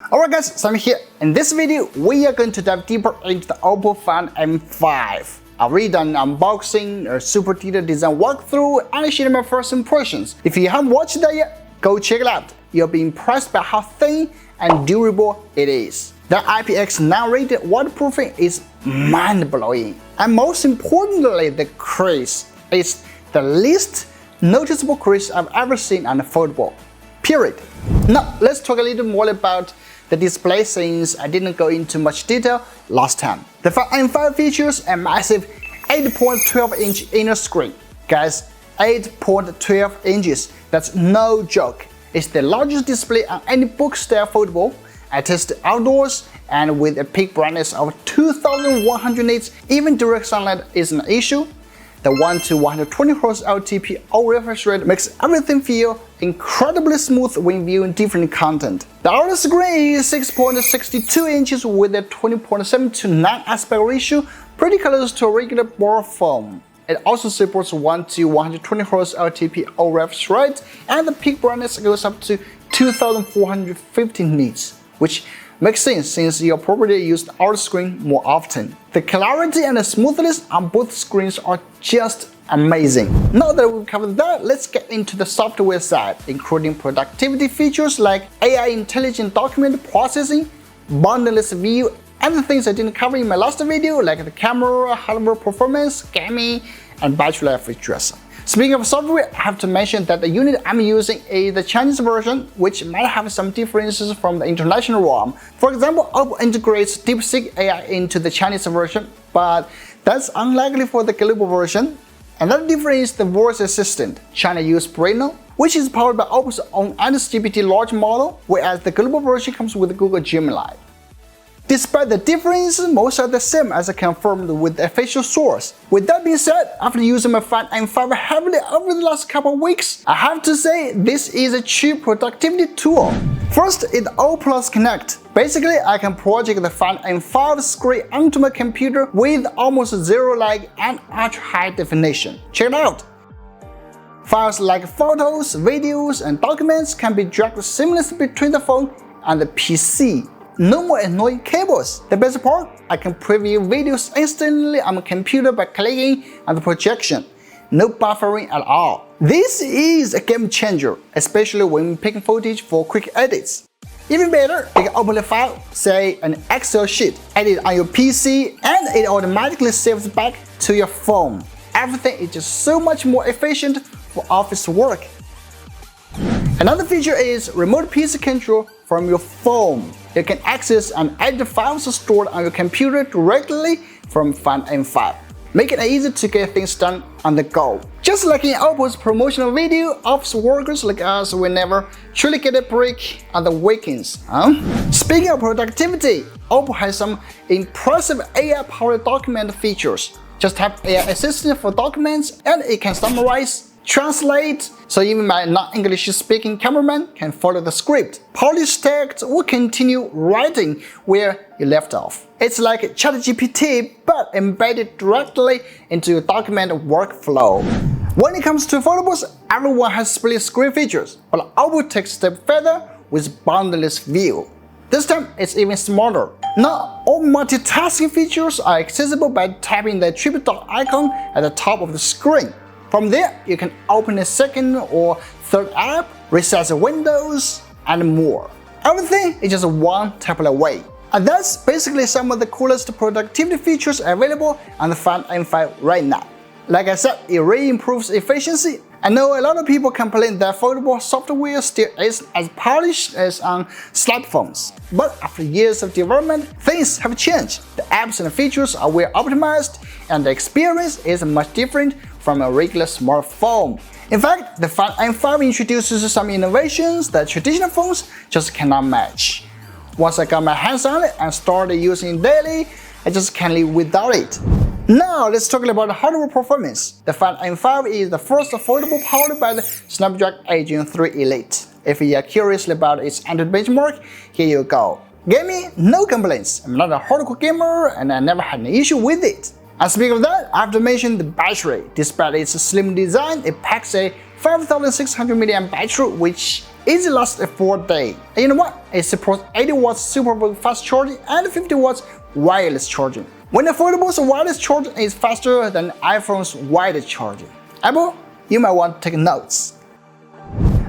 Alright guys, Sam here. In this video, we are going to dive deeper into the OPPO Find M5. I've already done an unboxing, a super detailed design walkthrough, and shared my first impressions. If you haven't watched that yet, go check it out. You'll be impressed by how thin and durable it is. The IPX9 rated waterproofing is mind-blowing. And most importantly, the crease is the least noticeable crease I've ever seen on a foldable. Period. Now, let's talk a little more about the display since I didn't go into much detail last time. The Find M5 features a massive 8.12-inch inner screen. Guys, 8.12 inches, that's no joke. It's the largest display on any book-style foldable. I tested outdoors and with a peak brightness of 2100 nits, even direct sunlight isn't an issue. The 1 to 120 Hz OPPO refresh rate makes everything feel incredibly smooth when viewing different content. The outer screen is 6.62 inches with a 20.7 to 9 aspect ratio, pretty close to a regular board phone. It also supports 1 to 120 Hz OPPO refresh rate, and the peak brightness goes up to 2450 nits, which makes sense since you'll probably use the outer screen more often. The clarity and the smoothness on both screens are just amazing. Now that we've covered that, let's get into the software side, including productivity features like AI intelligent document processing, Boundless View, and the things I didn't cover in my last video like the camera, hardware performance, gaming, and battery life features. Speaking of software, I have to mention that the unit I'm using is the Chinese version, which might have some differences from the international one. For example, OPPO integrates DeepSeek AI into the Chinese version, but that's unlikely for the global version. Another difference is the voice assistant. China uses Brino, which is powered by OPPO's own GPT large model, whereas the global version comes with Google Gemini. Despite the differences, most are the same as confirmed with the official source. With that being said, after using my Find M5 heavily over the last couple of weeks, I have to say this is a true productivity tool. First is OPPO Connect. Basically, I can project the Find M5 screen onto my computer with almost zero lag and ultra high definition. Check it out! Files like photos, videos, and documents can be dragged seamlessly between the phone and the PC. No more annoying cables. The best part, I can preview videos instantly on my computer by clicking on the projection. No buffering at all. This is a game changer, especially when picking footage for quick edits. Even better, you can open the file, say an Excel sheet, edit on your PC, and it automatically saves back to your phone. Everything is just so much more efficient for office work. Another feature is remote PC control from your phone. You can access and edit files stored on your computer directly from Find M5, making it easy to get things done on the go. Just like in OPPO's promotional video, office workers like us will never truly get a break on the weekends. Speaking of productivity, OPPO has some impressive AI-powered document features. Just type AI Assistant for documents and it can summarize, translate, so even my non-English speaking cameraman can follow the script. Polish text will continue writing where you left off. It's like ChatGPT but embedded directly into your document workflow. When it comes to foldables, everyone has split screen features, but OPPO takes a step further with Boundless View. This time it's even smarter. Now, all multitasking features are accessible by tapping the triple dot icon at the top of the screen. From there, you can open a second or third app, resize windows, and more. Everything is just one tap away. And that's basically some of the coolest productivity features available on the Find M5 right now. Like I said, it really improves efficiency. I know a lot of people complain that foldable software still isn't as polished as on smartphones. But after years of development, things have changed. The apps and features are well optimized, and the experience is much different from a regular smartphone. In fact, the Find M5 introduces some innovations that traditional phones just cannot match. Once I got my hands on it and started using it daily, I just can't live without it. Now let's talk about the hardware performance. The Find M5 is the first foldable powered by the Snapdragon 8 Gen 3 Elite. If you are curious about its Android benchmark, here you go. Gaming, no complaints. I'm not a hardcore gamer and I never had an issue with it. And speaking of that, I have to mention the battery. Despite its slim design, it packs a 5600 mAh battery, which easily lasts for a day. And you know what? It supports 80 watts super fast charging and 50 watts wireless charging. When the Foldable's wireless charging is faster than iPhone's wireless charging. Apple, you might want to take notes.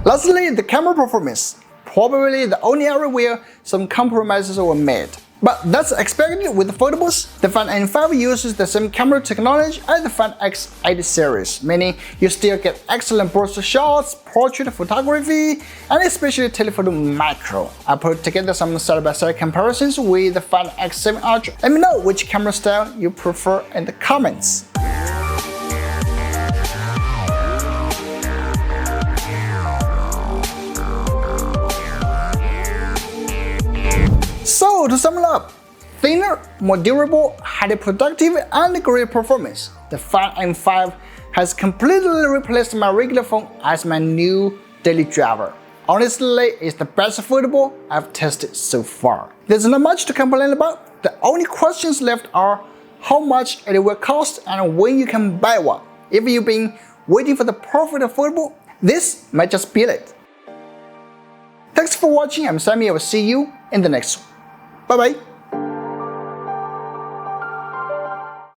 Lastly, the camera performance. Probably the only area where some compromises were made. But that's expected with the Foldables. The Find M5 uses the same camera technology as the Find X8 series, meaning you still get excellent burst shots, portrait photography, and especially telephoto macro. I put together some side-by-side comparisons with the Find X7 Ultra. Let me know which camera style you prefer in the comments. So to sum it up, thinner, more durable, highly productive, and great performance. The Find M5 has completely replaced my regular phone as my new daily driver. Honestly, it's the best foldable I've tested so far. There's not much to complain about. The only questions left are how much it will cost and when you can buy one. If you've been waiting for the perfect foldable, this might just be it. Thanks for watching. I'm Sammy. I will see you in the next one. Bye bye.